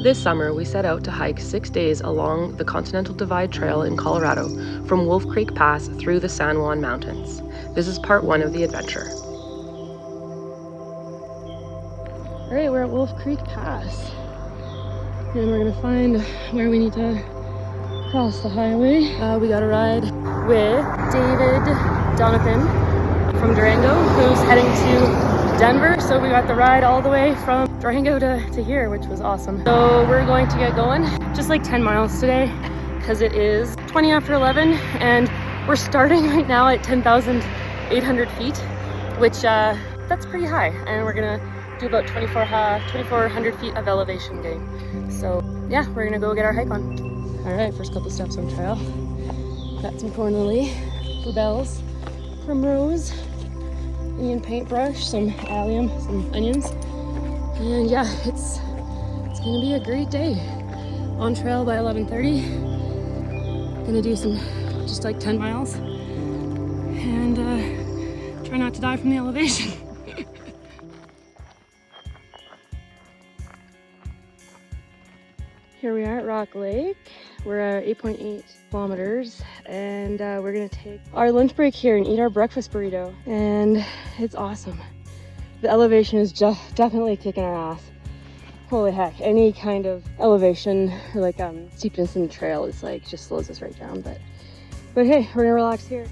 This summer, we set out to hike 6 days along the Continental Divide Trail in Colorado from Wolf Creek Pass through the San Juan Mountains. This is part 1 of the adventure. All right, we're at Wolf Creek Pass. And we're gonna find where we need to cross the highway. We got a ride with David Donovan from Durango, who's heading to Denver. So we got the ride all the way from Durango to here, which was awesome. So we're going to get going, just like 10 miles today, because it is 20 after 11, and we're starting right now at 10,800 feet, which that's pretty high. And we're gonna do about 2,400 feet of elevation gain. So yeah, we're gonna go get our hike on. All right, first couple steps on trail. Got some corn lily, bluebells, primrose, Indian paintbrush, some allium, some onions. And yeah, it's gonna be a great day. On trail by 11:30. Gonna do some, just like 10 miles. And try not to die from the elevation. Here we are at Rock Lake. We're at 8.8 kilometers, and we're gonna take our lunch break here and eat our breakfast burrito. And it's awesome. The elevation is just definitely kicking our ass. Holy heck, any kind of elevation or like steepness in the trail is like just slows us right down. But hey, we're gonna relax here.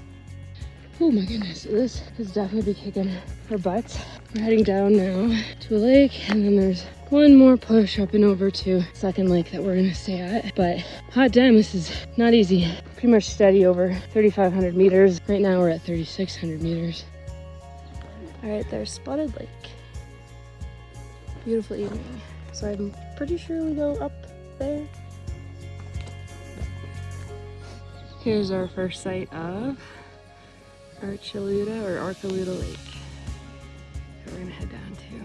Oh my goodness, this is definitely kicking our butts. We're heading down now to a lake, and then there's one more push up and over to second lake that we're gonna stay at. But hot damn, this is not easy. Pretty much steady over 3,500 meters. Right now we're at 3,600 meters. All right, there's Spotted Lake. Beautiful evening. So I'm pretty sure we go up there. Here's our first sight of Archuleta Lake. That we're gonna head down to.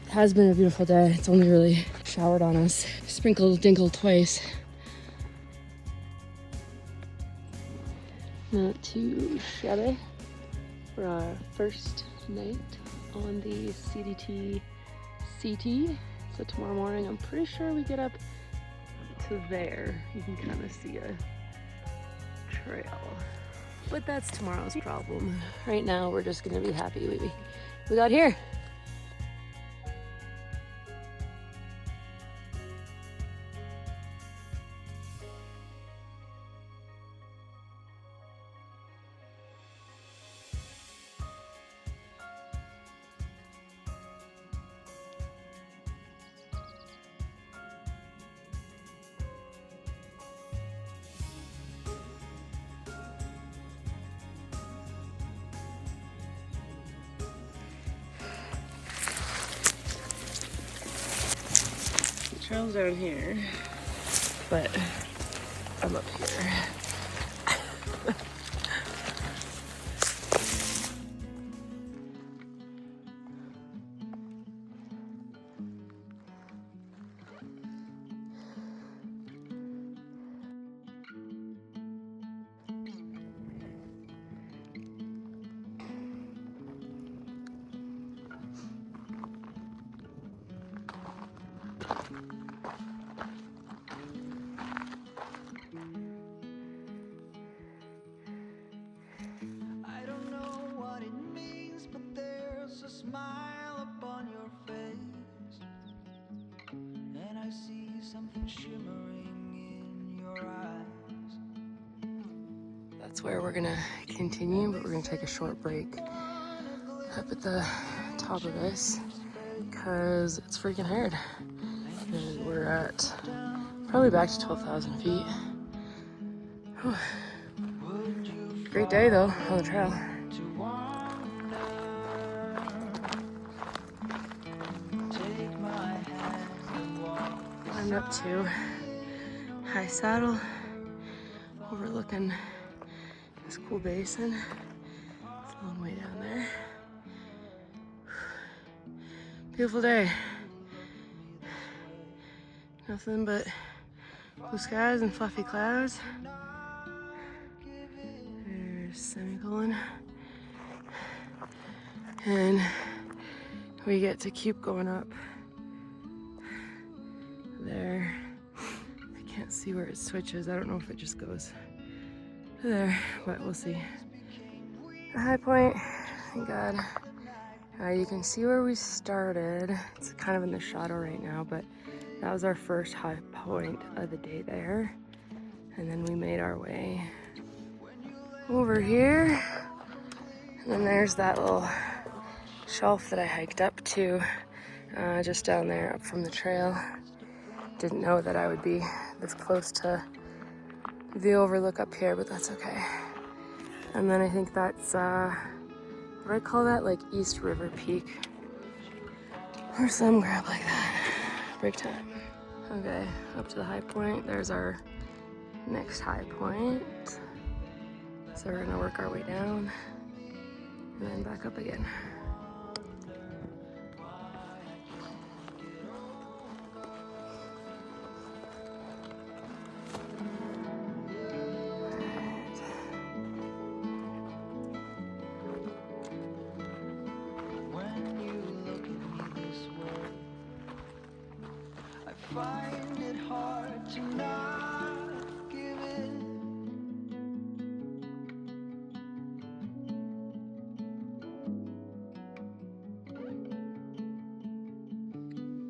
It has been a beautiful day. It's only really showered on us. Sprinkled, dinkled twice. Not too shabby for our first night on the CDT CT. So tomorrow morning, I'm pretty sure we get up to there. You can kind of see a trail, but that's tomorrow's problem. Right now, we're just gonna be happy we got here. Trail's down here, but I'm up here. Smile upon your face, and I see something shimmering in your eyes. That's where we're gonna continue, but we're gonna take a short break up at the top of this because it's freaking hard. And we're at probably back to 12,000 feet. Whew. Great day though on the trail. Up to high saddle, overlooking this cool basin. It's a long way down there. Beautiful day. Nothing but blue skies and fluffy clouds. There's semicolon. And we get to keep going up there. I can't see where it switches. I don't know if it just goes there, but we'll see. The high point, thank God. You can see where we started. It's kind of in the shadow right now, but that was our first high point of the day there. And then we made our way over here. And then there's that little shelf that I hiked up to, just down there up from the trail. Didn't know that I would be this close to the overlook up here, but that's okay. And then I think that's, what do I call that? Like East River Peak. Or some crap like that. Break time. Okay, up to the high point. There's our next high point. So we're gonna work our way down and then back up again. Find it hard to not give in.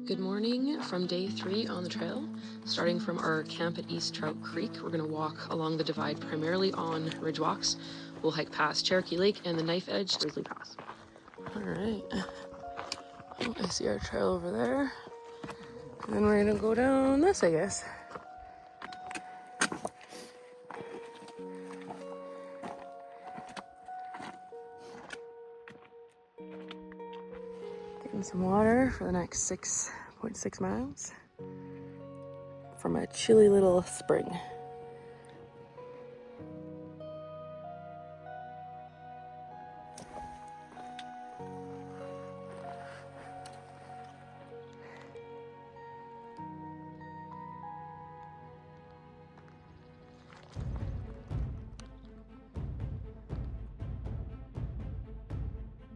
Good morning from day 3 on the trail. Starting from our camp at East Trout Creek, we're gonna walk along the divide primarily on ridge walks. We'll hike past Cherokee Lake and the Knife Edge Grizzly Pass. All right, oh, I see our trail over there. And then we're gonna go down this, I guess. Getting some water for the next 6.6 miles from a chilly little spring.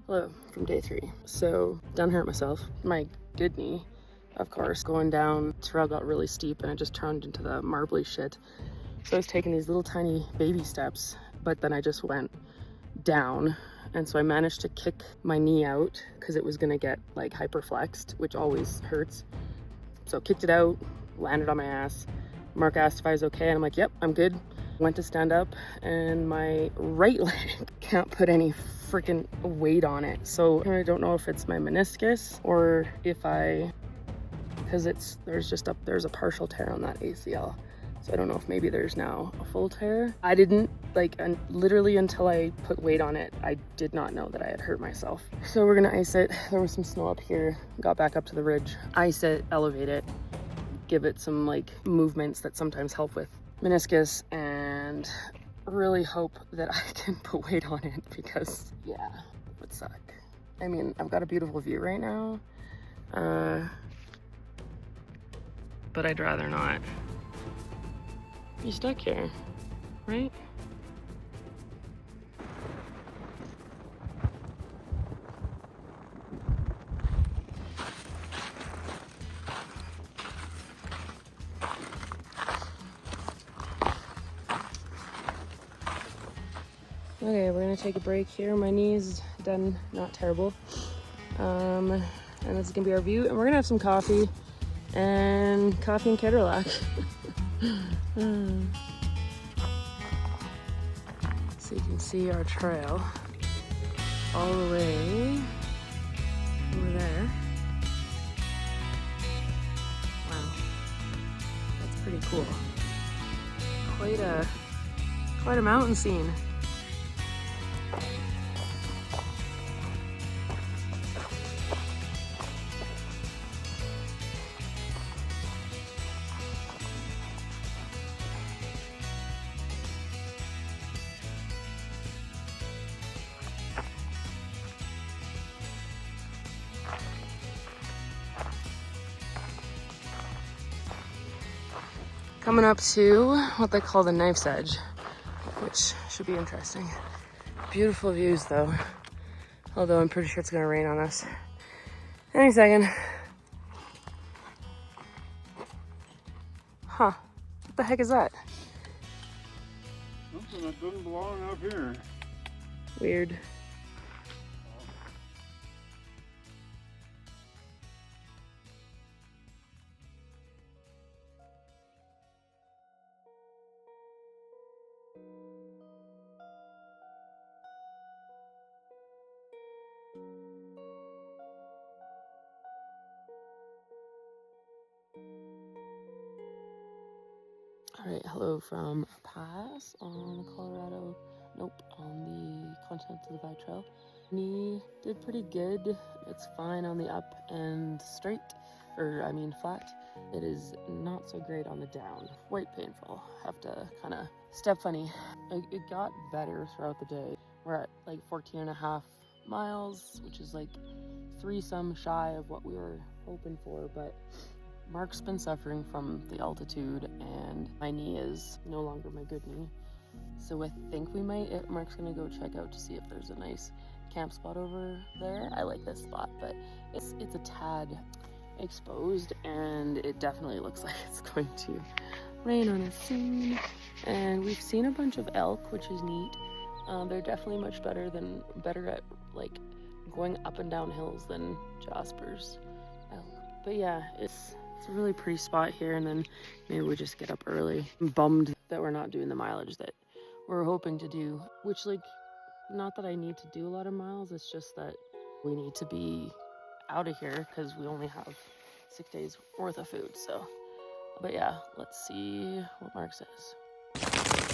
Hello from day 3. So done hurt myself. My good knee, of course, going down. Trail got really steep and I just turned into the marbly shit. So I was taking these little tiny baby steps, but then I just went down. And so I managed to kick my knee out because it was gonna get like hyperflexed, which always hurts. So kicked it out, landed on my ass. Mark asked if I was okay and I'm like, yep, I'm good. Went to stand up and my right leg can't put any freaking weight on it. So I don't know if it's my meniscus or if because there's a partial tear on that ACL. So I don't know if maybe there's now a full tear. I didn't literally until I put weight on it, I did not know that I had hurt myself. So we're gonna ice it. There was some snow up here, got back up to the ridge, ice it, elevate it, give it some like movements that sometimes help with meniscus, and really hope that I can put weight on it because yeah, it would suck. I mean, I've got a beautiful view right now, but I'd rather not be stuck here, right? Okay, we're gonna take a break here. My knee's done not terrible. And this is gonna be our view. And we're gonna have some coffee and Keterlac. So you can see our trail all the way over there. Wow, that's pretty cool. Quite a mountain scene. Coming up to what they call the Knife's Edge, which should be interesting. Beautiful views though, although I'm pretty sure it's gonna rain on us. Any second. Huh. What the heck is that? Something that doesn't belong up here. Weird. All right, hello from a pass on the on the Continental Divide Trail. Knee did pretty good. It's fine on the up and straight, flat. It is not so great on the down. Quite painful. Have to kind of step funny. It got better throughout the day. We're at like 14 and a half miles, which is like 3 some shy of what we were hoping for, but Mark's been suffering from the altitude and my knee is no longer my good knee. So I think Mark's gonna go check out to see if there's a nice camp spot over there. I like this spot, but it's a tad exposed and it definitely looks like it's going to rain on us soon. And we've seen a bunch of elk, which is neat. They're definitely much better at like going up and down hills than Jasper's elk. But yeah, it's a really pretty spot here, and then maybe we just get up early. I'm bummed that we're not doing the mileage that we're hoping to do, which, like, not that I need to do a lot of miles, it's just that we need to be out of here because we only have 6 days worth of food. So, but yeah, let's see what Mark says.